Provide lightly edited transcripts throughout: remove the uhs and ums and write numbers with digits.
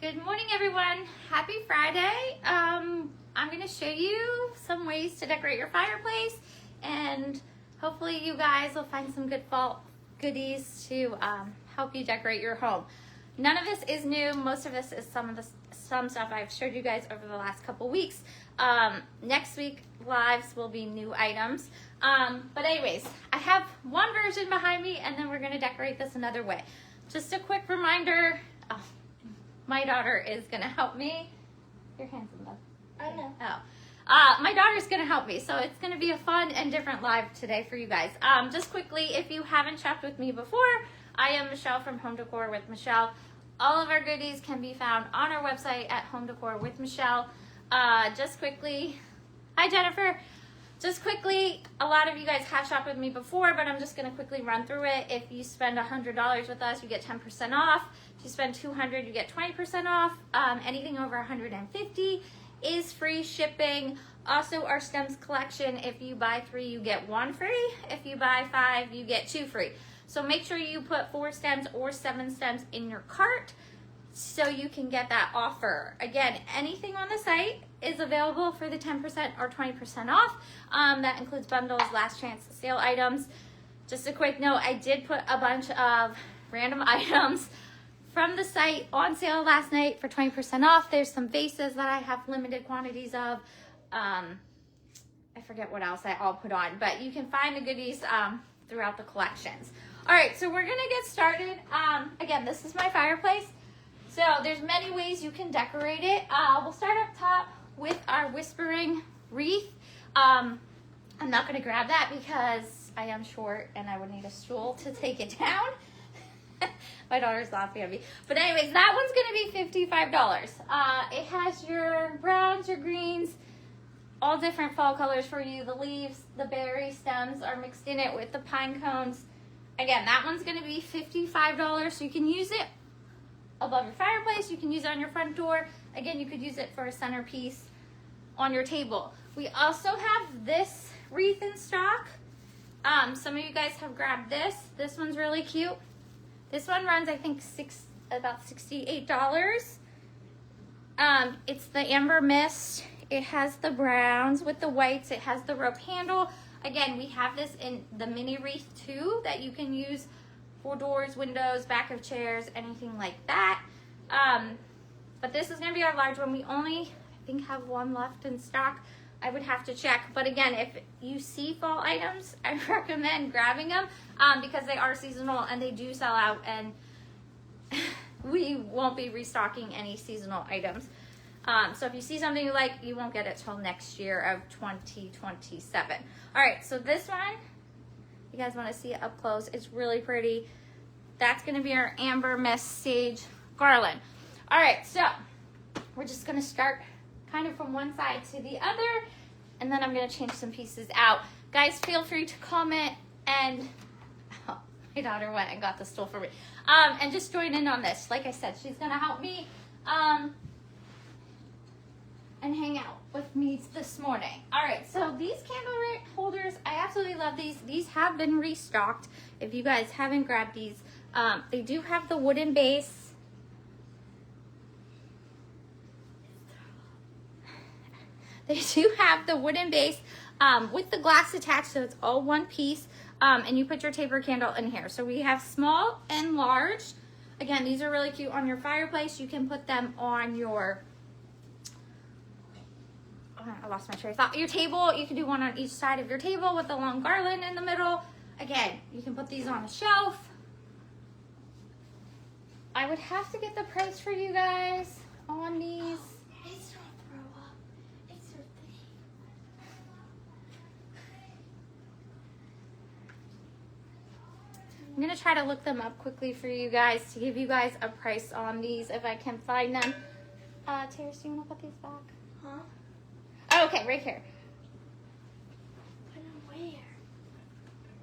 Good morning, everyone. Happy Friday. I'm going to show you some ways to decorate your fireplace, and hopefully you guys will find some good fall goodies to help you decorate your home. None of this is new. Most of this is some stuff I've showed you guys over the last couple weeks. Next week lives will be new items. But anyways, I have one version behind me, and then we're going to decorate this another way. Just a quick reminder. My daughter is going to help me. Your hands in them. I know. My daughter's going to help me, so it's going to be a fun and different live today for you guys. Just quickly, if you haven't shopped with me before, I am Michelle from Home Decor with Michelle. All of our goodies can be found on our website at Home Decor with Michelle. Just quickly, hi Jennifer. Just quickly, a lot of you guys have shopped with me before, but I'm just going to quickly run through it. If you spend $100 with us, you get 10% off. If you spend $200, you get 20% off. Anything over $150 is free shipping. Also, our stems collection, if you buy 3, you get 1 free. If you buy 5, you get 2 free. So make sure you put 4 stems or 7 stems in your cart so you can get that offer. Again, anything on the site is available for the 10% or 20% off. That includes bundles, last chance sale items. Just a quick note, I did put a bunch of random items from the site on sale last night for 20% off. There's some vases that I have limited quantities of. I forget what else I'll put on, but you can find the goodies throughout the collections. All right, so we're gonna get started. Again, this is my fireplace. So there's many ways you can decorate it. We'll start up top with our whispering wreath. I'm not gonna grab that because I am short and I would need a stool to take it down. My daughter's laughing at me. But anyways, that one's gonna be $55. It has your browns, your greens, all different fall colors for you. The leaves, the berry stems are mixed in it with the pine cones. Again, that one's gonna be $55, so you can use it above your fireplace, you can use it on your front door. Again, you could use it for a centerpiece on your table. We also have this wreath in stock. Some of you guys have grabbed this. This one's really cute. This one runs, I think, about $68. It's the amber mist. It has the browns with the whites. It has the rope handle. Again, we have this in the mini wreath too that you can use for doors, windows, back of chairs, anything like that. But this is gonna be our large one. We only, I think, have one left in stock. I would have to check. But again, if you see fall items, I recommend grabbing them because they are seasonal and they do sell out, and we won't be restocking any seasonal items. So if you see something you like, you won't get it till next year of 2027. All right, so this one, you guys want to see it up close. It's really pretty. That's going to be our amber mist sage garland. All right, so we're just going to start kind of from one side to the other, and then I'm going to change some pieces out. Guys, feel free to comment, and my daughter went and got the stool for me. And just join in on this. Like I said, she's going to help me and hang out with me this morning. All right, so these candle holders, I absolutely love these. These have been restocked. If you guys haven't grabbed these, they do have the wooden base. They do have the wooden base with the glass attached, so it's all one piece. And you put your taper candle in here. So we have small and large. Again, these are really cute on your fireplace. You can put them on your I lost my train of thought. Your table, you can do one on each side of your table with the long garland in the middle. Again, you can put these on a shelf. I would have to get the price for you guys on these. It's her throw up. It's her thing. I'm going to try to look them up quickly for you guys to give you guys a price on these if I can find them. Terrace, do you want to put these back? Huh? Oh, okay, right here. Put them where?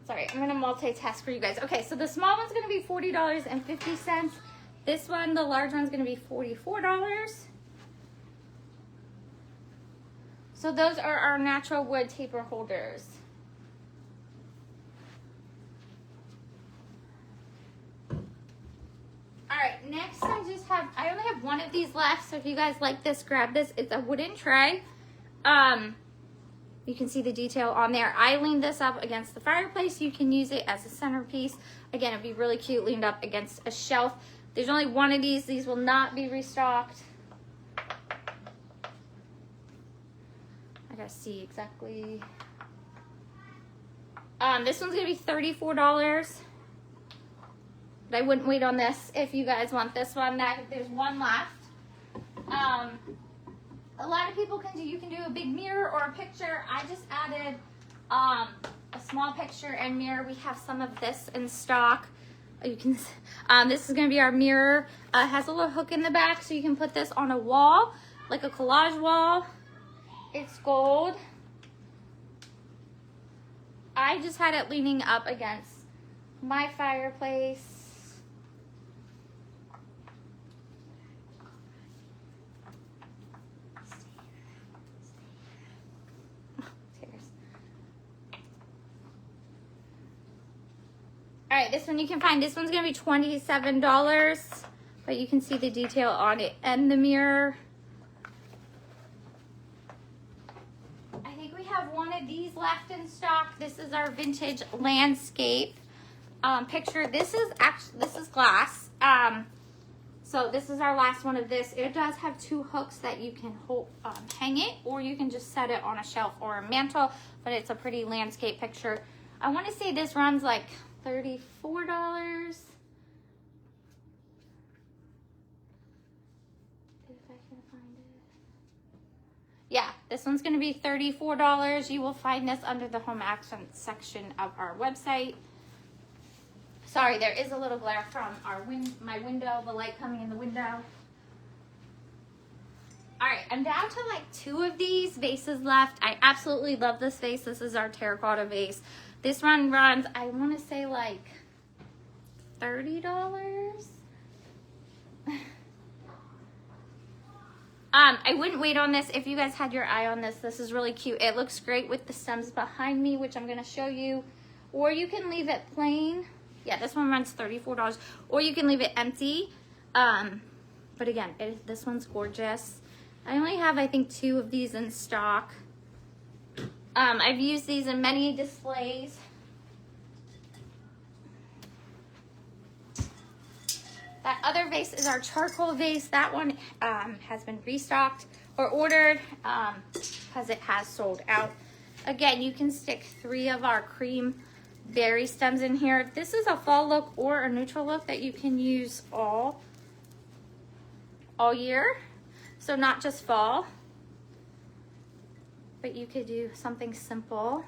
Sorry, I'm going to multitask for you guys. Okay, so the small one's going to be $40.50. This one, the large one's going to be $44. So those are our natural wood taper holders. All right, next I only have one of of these left, so if you guys like this, grab this. It's a wooden tray. You can see the detail on there. I leaned this up against the fireplace. You can use it as a centerpiece. Again, it'd be really cute leaned up against a shelf. There's only one of these. These will not be restocked. I gotta see exactly. This one's gonna be $34. But I wouldn't wait on this if you guys want this one. There's one left. A lot of people can do, you can do a big mirror or a picture. I just added a small picture and mirror. We have some of this in stock. You can, this is gonna be our mirror. It has a little hook in the back, so you can put this on a wall, like a collage wall. It's gold. I just had it leaning up against my fireplace. All right, this one you can find. This one's gonna be $27, but you can see the detail on it and the mirror. I think we have one of these left in stock. This is our vintage landscape picture. This is glass. So this is our last one of this. It does have two hooks that you can hold, hang it, or you can just set it on a shelf or a mantle, but it's a pretty landscape picture. I wanna say this runs like $34. If I can find it. Yeah, this one's gonna be $34. You will find this under the home accents section of our website. Sorry, there is a little glare from my window, the light coming in the window. All right, I'm down to like 2 of these vases left. I absolutely love this vase. This is our terracotta vase. This one runs, I want to say like $30. I wouldn't wait on this if you guys had your eye on this. This is really cute. It looks great with the stems behind me, which I'm going to show you. Or you can leave it plain. Yeah, this one runs $34. Or you can leave it empty. But again, this one's gorgeous. I only have, I think, 2 of these in stock. I've used these in many displays. That other vase is our charcoal vase. That one has been restocked or ordered because it has sold out. Again, you can stick 3 of our cream berry stems in here. This is a fall look or a neutral look that you can use all year. So not just fall. But you could do something simple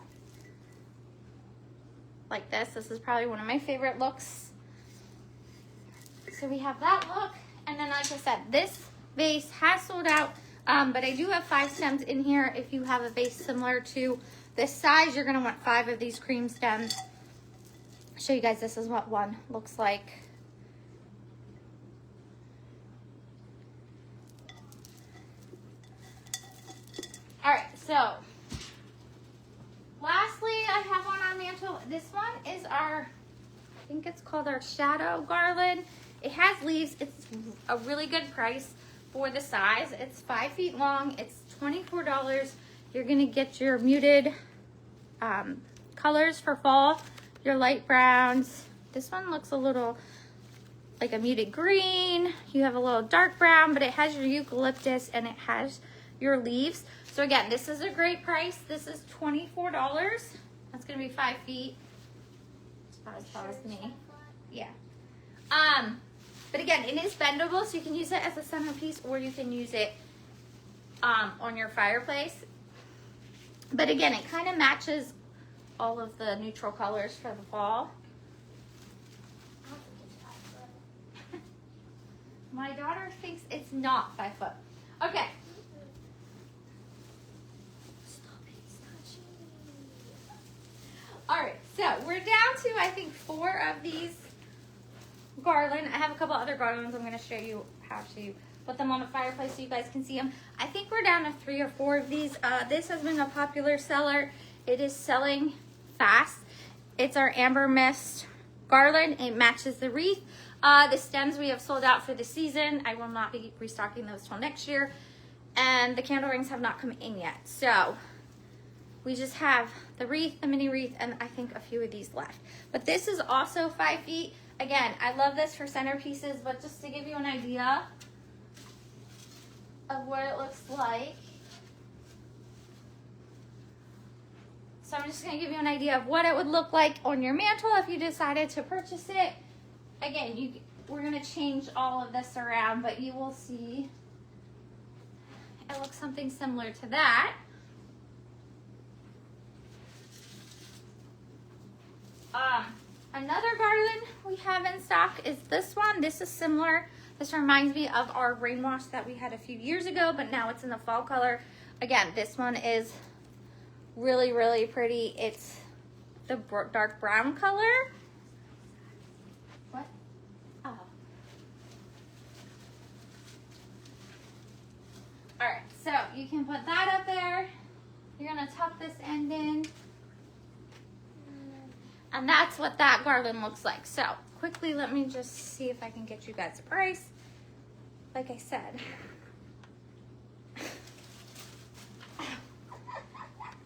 like this. This is probably one of my favorite looks. So we have that look. And then like I said, this vase has sold out, but I do have 5 stems in here. If you have a vase similar to this size, you're gonna want 5 of these cream stems. I'll show you guys, this is what one looks like. All right, so lastly, I have one on mantle. This one is our, I think it's called our shadow garland. It has leaves. It's a really good price for the size. It's 5 feet long. It's $24. You're gonna get your muted colors for fall, your light browns. This one looks a little like a muted green. You have a little dark brown, but it has your eucalyptus and it has your leaves. So again, this is a great price. This is $24. That's gonna be 5 feet. It's about as far as me. Yeah. But again, it is bendable, so you can use it as a centerpiece or you can use it on your fireplace. But again, it kind of matches all of the neutral colors for the fall. My daughter thinks it's not 5 foot. Okay. All right, so we're down to, I think, 4 of these garland. I have a couple other garlands. I'm going to show you how to put them on a fireplace so you guys can see them. I think we're down to 3 or 4 of these. This has been a popular seller. It is selling fast. It's our amber mist garland. It matches the wreath. The stems we have sold out for the season. I will not be restocking those till next year. And the candle rings have not come in yet. So we just have the wreath, the mini wreath, and I think a few of these left. But this is also 5 feet. Again, I love this for centerpieces, but just to give you an idea of what it looks like. So I'm just going to give you an idea of what it would look like on your mantle if you decided to purchase it. Again, we're going to change all of this around, but you will see it looks something similar to that. Another garland we have in stock is this one. This is similar. This reminds me of our rain wash that we had a few years ago, but now it's in the fall color. Again, this one is really, really pretty. It's the dark brown color. What? Oh. All right, so you can put that up there. You're gonna tuck this end in. And that's what that garland looks like. So quickly, let me just see if I can get you guys a price. Like I said.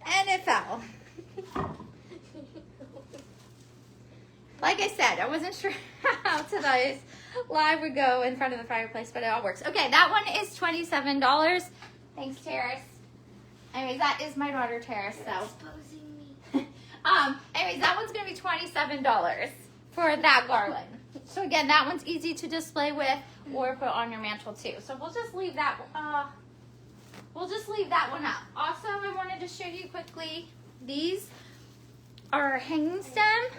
And it fell. Like I said, I wasn't sure how today's live would go in front of the fireplace, but it all works. Okay, that one is $27. Thanks, Terrace. Anyways, that is my daughter, Terrace, so. Exposing me. Anyways, that one's gonna be $27 for that garland. So again, that one's easy to display with or put on your mantle too. So we'll just leave that. We'll just leave that one up. Also, I wanted to show you quickly. These are hanging stem.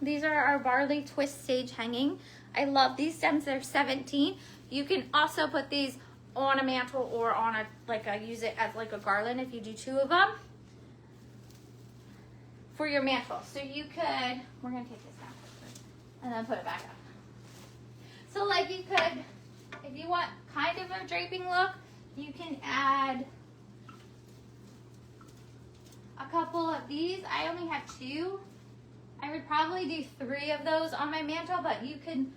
These are our barley twist sage hanging. I love these stems. They're 17. You can also put these on a mantle or on use it as like a garland if you do 2 of them for your mantle. So you could, we're gonna take this down and then put it back up. So like you could, if you want kind of a draping look, you can add a couple of these. I only have 2. I would probably do 3 of those on my mantle, but you could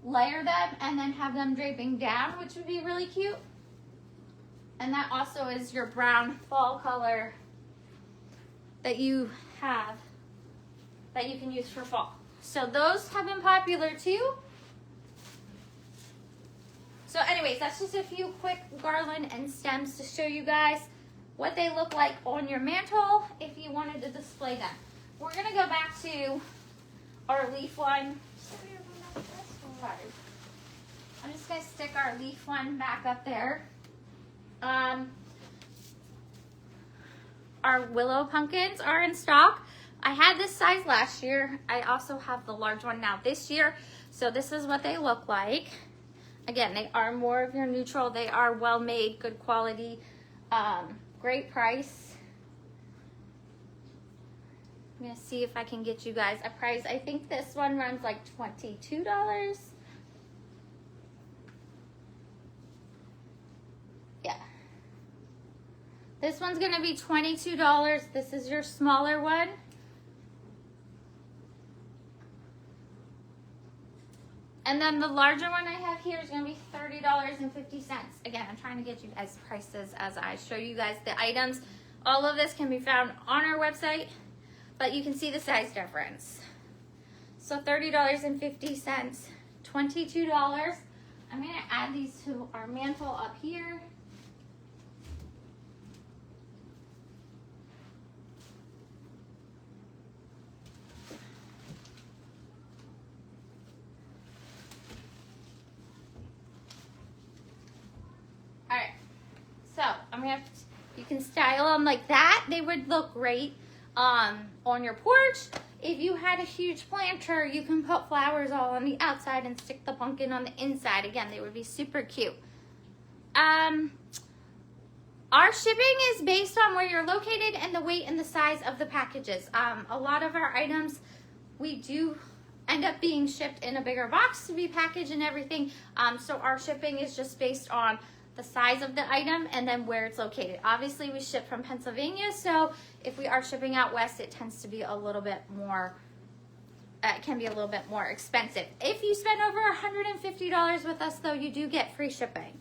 layer them and then have them draping down, which would be really cute. And that also is your brown fall color that you have that you can use for fall. So those have been popular too. So anyways, that's just a few quick garland and stems to show you guys what they look like on your mantle if you wanted to display them. We're gonna go back to our leaf one. I'm just gonna stick our leaf one back up there. Our willow pumpkins are in stock. I had this size last year. I also have the large one now this year. So this is what they look like. Again, they are more of your neutral. They are well made, good quality, great price. I'm gonna see if I can get you guys a price. I think this one runs like $22. Yeah. This one's gonna be $22. This is your smaller one. And then the larger one I have here is going to be $30.50. Again, I'm trying to get you guys prices as I show you guys the items. All of this can be found on our website, but you can see the size difference. So $30.50, $22. I'm going to add these to our mantle up here. You can style them like that. They would look great on your porch. If you had a huge planter, you can put flowers all on the outside and stick the pumpkin on the inside. Again, they would be super cute. Our shipping is based on where you're located and the weight and the size of the packages. A lot of our items, we do end up being shipped in a bigger box to be packaged and everything. So our shipping is just based on the size of the item and then where it's located. Obviously, we ship from Pennsylvania, so if we are shipping out west, it tends to be a little bit more it can be a little bit more expensive. If you spend over $150 with us, though, you do get free shipping.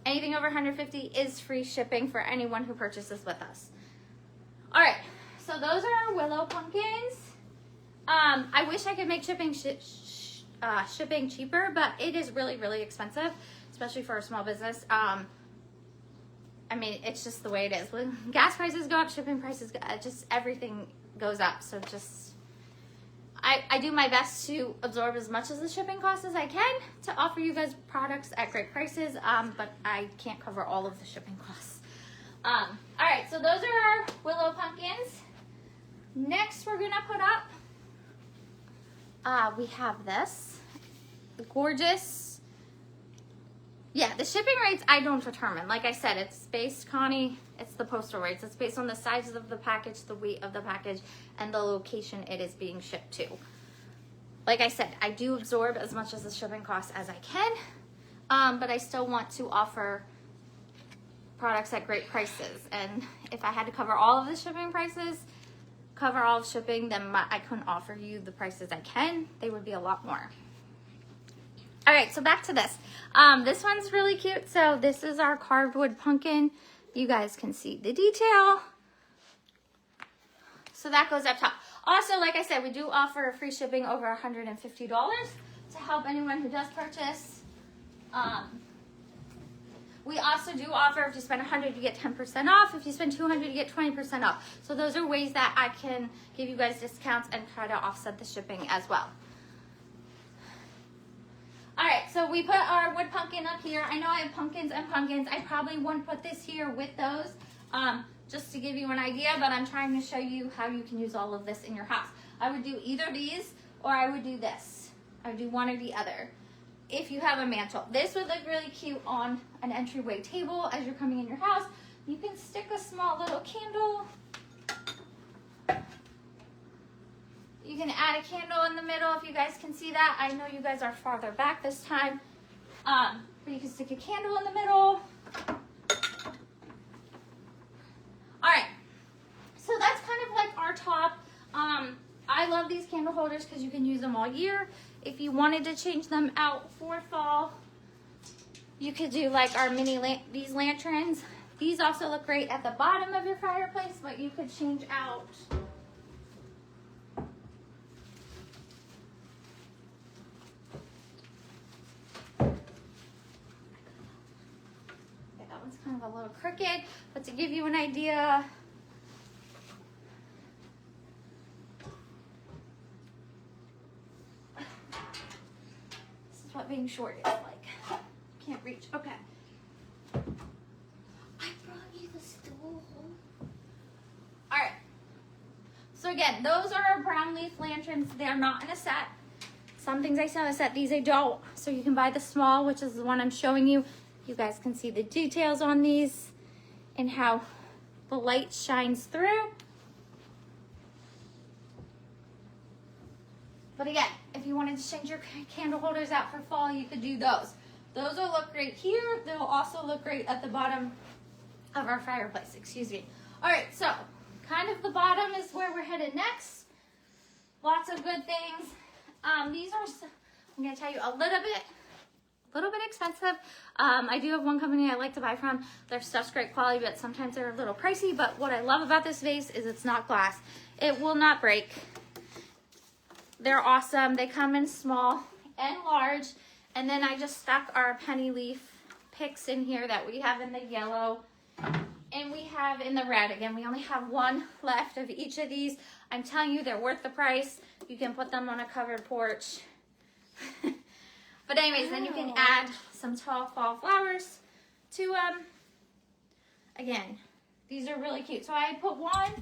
Anything over $150 is free shipping for anyone who purchases with us. All right, so those are our willow pumpkins. I wish I could make shipping cheaper, but it is really, really expensive, especially for a small business. I mean, it's just the way it is. When gas prices go up, shipping prices go up, just everything goes up. So just, I do my best to absorb as much of the shipping costs as I can to offer you guys products at great prices, but I can't cover all of the shipping costs. All right, so those are our willow pumpkins. Next, we're gonna put up, we have this gorgeous, yeah, the shipping rates I don't determine. Like I said, it's based, Connie, it's the postal rates. It's based on the size of the package, the weight of the package, and the location it is being shipped to. Like I said, I do absorb as much of the shipping costs as I can, but I still want to offer products at great prices. And if I had to cover all of the shipping prices, cover all of shipping, then I couldn't offer you the prices I can. They would be a lot more. All right, so back to this. This one's really cute. So this is our carved wood pumpkin. You guys can see the detail. So that goes up top. Also, like I said, we do offer free shipping over $150 to help anyone who does purchase. We also do offer, if you spend $100, you get 10% off. If you spend $200, you get 20% off. So those are ways that I can give you guys discounts and try to offset the shipping as well. All right, so we put our wood pumpkin up here. I know I have pumpkins and pumpkins. I probably wouldn't put this here with those, just to give you an idea, but I'm trying to show you how you can use all of this in your house. I would do either these or I would do this. I would do one or the other. If you have a mantle, this would look really cute on an entryway table as you're coming in your house. You can stick a small little candle. You can add a candle in the middle if you guys can see that. I know you guys are farther back this time. But you can stick a candle in the middle. All right, so that's kind of like our top. I love these candle holders because you can use them all year. If you wanted to change them out for fall, you could do like our these lanterns. These also look great at the bottom of your fireplace, but you could change out kind of a little crooked, but to give you an idea, this is what being short is like. Can't reach. Okay. I brought you the stool. All right. So again, those are our brown leaf lanterns. They're not in a set. Some things I sell in a set, these I don't. So you can buy the small, which is the one I'm showing you. You guys can see the details on these and how the light shines through. But again, if you wanted to change your candle holders out for fall, you could do those. Those will look great here. They'll also look great at the bottom of our fireplace, excuse me. All right, so kind of the bottom is where we're headed next. Lots of good things. These are, I'm gonna tell you a little bit expensive. I do have one company I like to buy from. Their stuff's great quality, but sometimes they're a little pricey. But what I love about this vase is it's not glass. It will not break. They're awesome. They come in small and large. And then I just stuck our penny leaf picks in here that we have in the yellow and we have in the red. Again, we only have one left of each of these. I'm telling you, they're worth the price. You can put them on a covered porch. But anyways, then you can add some tall fall flowers to again, these are really cute. So I put one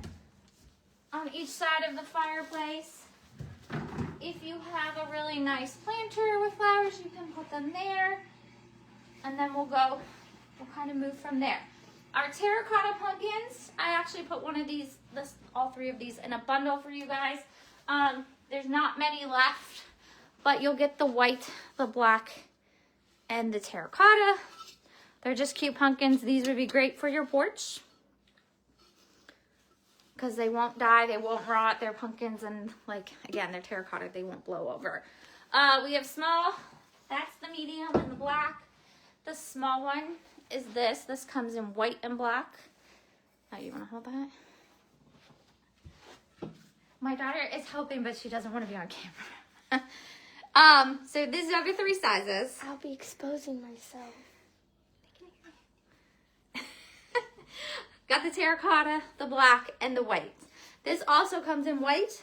on each side of the fireplace. If you have a really nice planter with flowers, you can put them there. And then we'll kind of move from there. Our terracotta pumpkins, I actually put one of these, all three of these in a bundle for you guys. There's not many left, but you'll get the white, the black, and the terracotta. They're just cute pumpkins. These would be great for your porch. because they won't die, they won't rot. They're pumpkins, and like, again, they're terracotta, they won't blow over. We have small, that's the medium and the black. The small one is this. This comes in white and black. Oh, you want to hold that? My daughter is helping, but she doesn't want to be on camera. So these are the 3 sizes. I'll be exposing myself. Got the terracotta, the black, and the white. This also comes in white.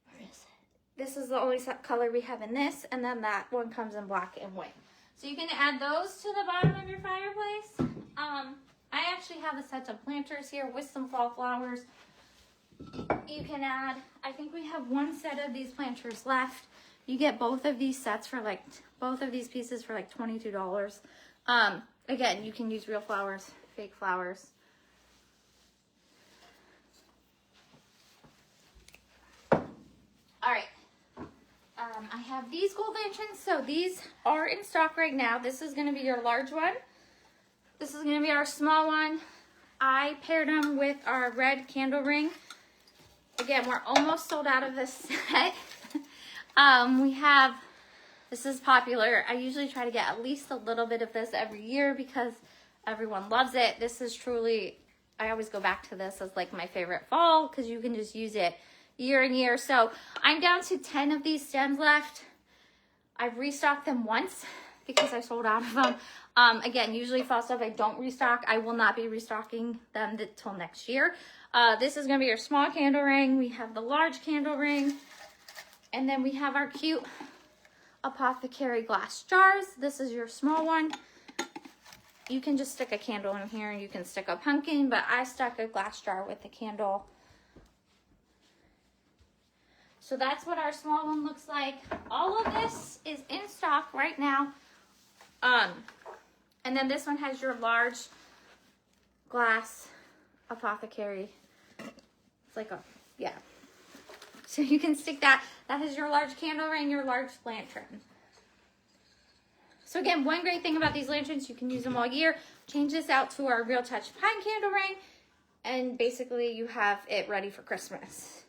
Where is it? This is the only color we have in this, and then that one comes in black and white. So you can add those to the bottom of your fireplace. I actually have a set of planters here with some fall flowers. You can add, I think we have 1 set of these planters left. You get both of these sets for like, both of these pieces for like $22. Again, you can use real flowers, fake flowers. All right. I have these gold lanterns. So these are in stock right now. This is going to be your large one. This is going to be our small one. I paired them with our red candle ring. Again, we're almost sold out of this set. We have, this is popular. I usually try to get at least a little bit of this every year because everyone loves it. This is truly, I always go back to this as like my favorite fall because you can just use it year and year. So I'm down to 10 of these stems left. I've restocked them once because I sold out of them. Again, usually fall stuff I don't restock. I will not be restocking them till next year. This is going to be your small candle ring. We have the large candle ring. And then we have our cute apothecary glass jars. This is your small one. You can just stick a candle in here. You can stick a pumpkin, but I stuck a glass jar with a candle. So that's what our small one looks like. All of this is in stock right now. And then this one has your large glass apothecary. It's like a, yeah. So you can stick that. That is your large candle ring, your large lantern. So again, one great thing about these lanterns, you can use them all year. Change this out to our Real Touch Pine candle ring, and basically you have it ready for Christmas.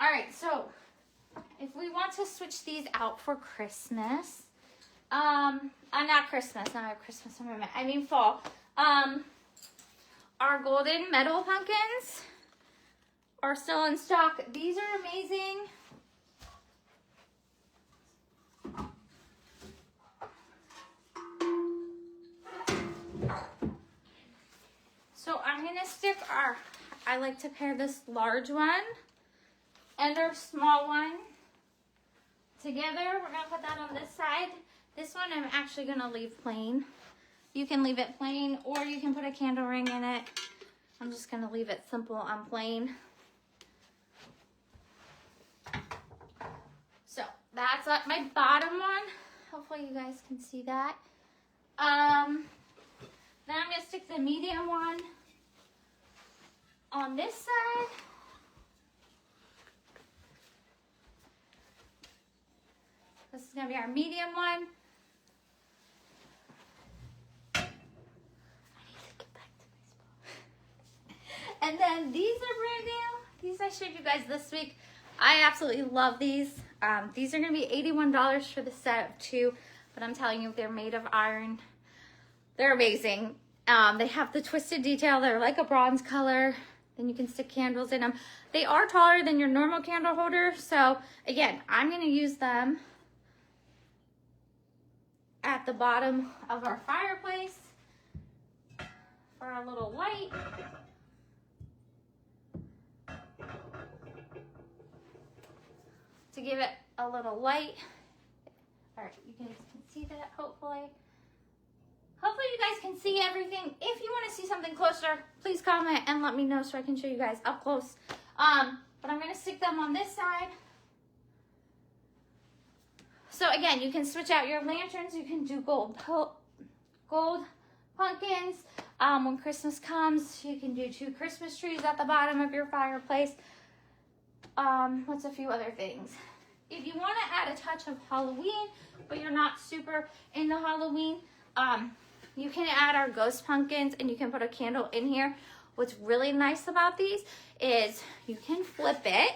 All right, so if we want to switch these out for Christmas, not Christmas, not Christmas, I mean fall. Our golden metal pumpkins are still in stock. These are amazing. So I'm gonna stick I like to pair this large one and our small one together. We're gonna put that on this side. This one I'm actually gonna leave plain. You can leave it plain or you can put a candle ring in it. I'm just gonna leave it simple on plain. So that's my bottom one. Hopefully you guys can see that. Then I'm gonna stick the medium one on this side. This is gonna be our medium one. I need to get back to my spot. And then these are brand new. These I showed you guys this week. I absolutely love these. These are gonna be $81 for the set of 2, but I'm telling you, they're made of iron. They're amazing. They have the twisted detail. They're like a bronze color. Then you can stick candles in them. They are taller than your normal candle holder. So again, I'm gonna use them at the bottom of our fireplace for our little light. To give it a little light. All right, you guys can see that, hopefully. Hopefully you guys can see everything. If you want to see something closer, please comment and let me know so I can show you guys up close. But I'm going to stick them on this side. So again, you can switch out your lanterns. You can do gold pumpkins. When Christmas comes, you can do 2 Christmas trees at the bottom of your fireplace. What's a few other things? If you want to add a touch of Halloween, but you're not super into Halloween, you can add our ghost pumpkins and you can put a candle in here, What's really nice about these is you can flip it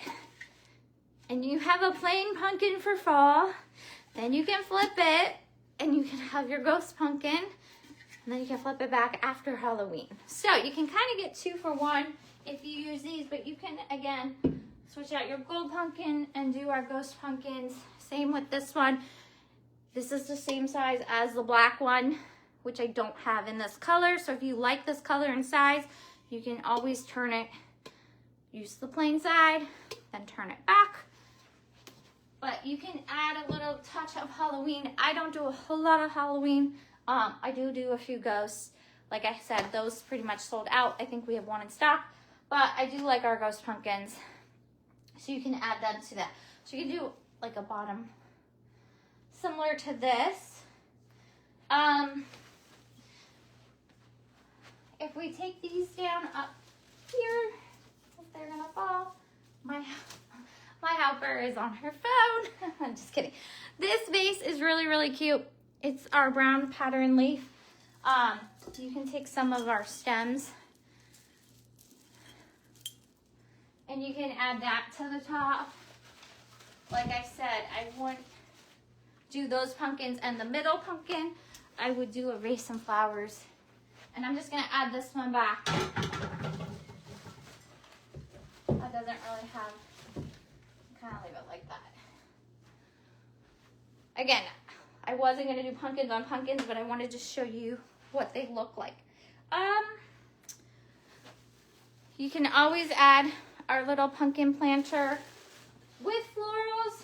and you have a plain pumpkin for fall. Then you can flip it and you can have your ghost pumpkin. And then you can flip it back after Halloween. So you can kind of get 2 for 1 if you use these, but you can, again, switch out your gold pumpkin and do our ghost pumpkins. Same with this one. This is the same size as the black one, which I don't have in this color. So if you like this color and size, you can always turn it, use the plain side, then turn it back. But you can add a little touch of Halloween. I don't do a whole lot of Halloween. I do a few ghosts. Like I said, those pretty much sold out. I think we have 1 in stock. But I do like our ghost pumpkins. So you can add them to that. So you can do like a bottom similar to this. If we take these down up here, they're gonna fall. My helper is on her phone. I'm just kidding. This vase is really, really cute. It's our brown pattern leaf. You can take some of our stems and you can add that to the top. Like I said, I wouldn't do those pumpkins and the middle pumpkin. I would do a vase and flowers. And I'm just gonna add this one back. That doesn't really have, kind of leave it like that. Again, I wasn't gonna do pumpkins on pumpkins, but I wanted to show you what they look like. You can always add our little pumpkin planter with florals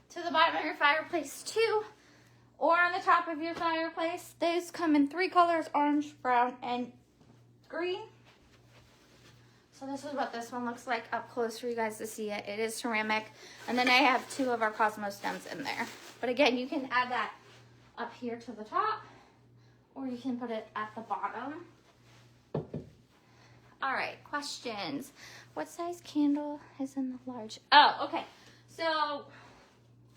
to the bottom of your fireplace too, or on the top of your fireplace. These come in 3 colors, orange, brown, and green. So this is what this one looks like up close for you guys to see it. It is ceramic. And then I have 2 of our Cosmos stems in there. But again, you can add that up here to the top, or you can put it at the bottom. All right, questions. What size candle is in the large? Oh, okay. So,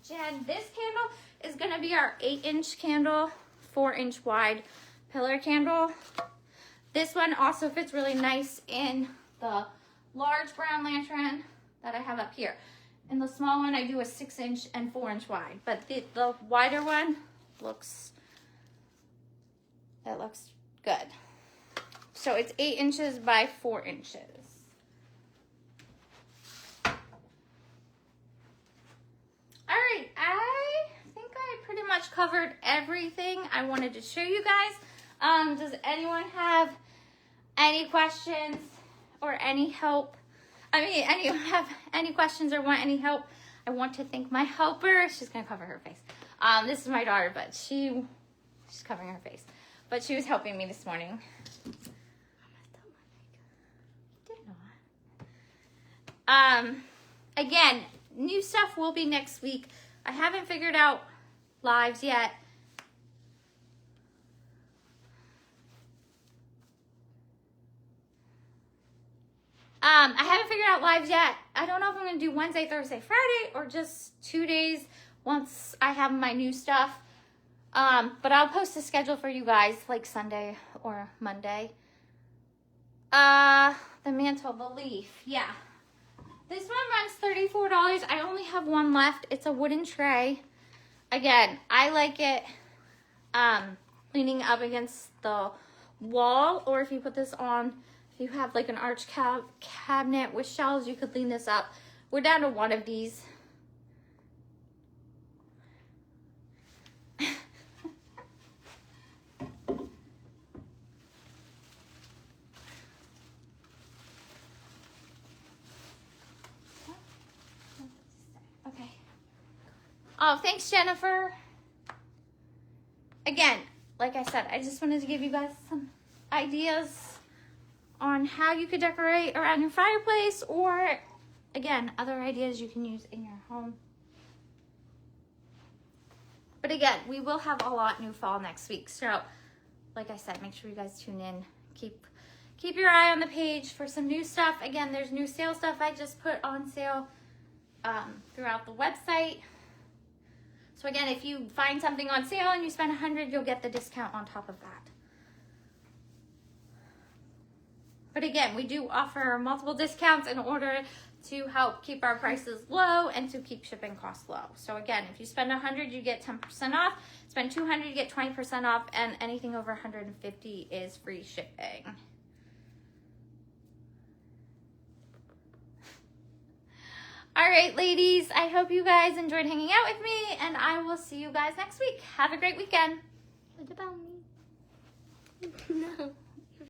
Jen, this candle is gonna be our 8-inch candle, 4-inch wide pillar candle. This one also fits really nice in the large brown lantern that I have up here. In the small one, I do a 6-inch and 4-inch wide, but the wider one looks good. So it's 8 inches by 4 inches. All right, I think I pretty much covered everything I wanted to show you guys. Does anyone have any questions or any help? Anyone have any questions or want any help? I want to thank my helper. She's gonna cover her face. This is my daughter, but she's covering her face. But she was helping me this morning. Again, new stuff will be next week. I haven't figured out lives yet. I haven't figured out lives yet. I don't know if I'm going to do Wednesday, Thursday, Friday, or just 2 days once I have my new stuff. But I'll post a schedule for you guys, like Sunday or Monday. The mantle, the leaf, yeah. This one runs $34. I only have 1 left. It's a wooden tray. Again, I like it leaning up against the wall, or if you put this on, if you have like an arch cabinet with shelves, you could lean this up. We're down to 1 of these. Okay. Oh, thanks, Jennifer. Again, like I said, I just wanted to give you guys some ideas on how you could decorate around your fireplace, or again, other ideas you can use in your home. But again, we will have a lot new fall next week. So, like I said, make sure you guys tune in. Keep your eye on the page for some new stuff. Again, there's new sale stuff I just put on sale throughout the website. So again, if you find something on sale and you spend $100, you'll get the discount on top of that. But again, we do offer multiple discounts in order to help keep our prices low and to keep shipping costs low. So again, if you spend $100, you get 10% off. Spend $200, you get 20% off, and anything over $150 is free shipping. All right, ladies, I hope you guys enjoyed hanging out with me, and I will see you guys next week. Have a great weekend. What about me? No.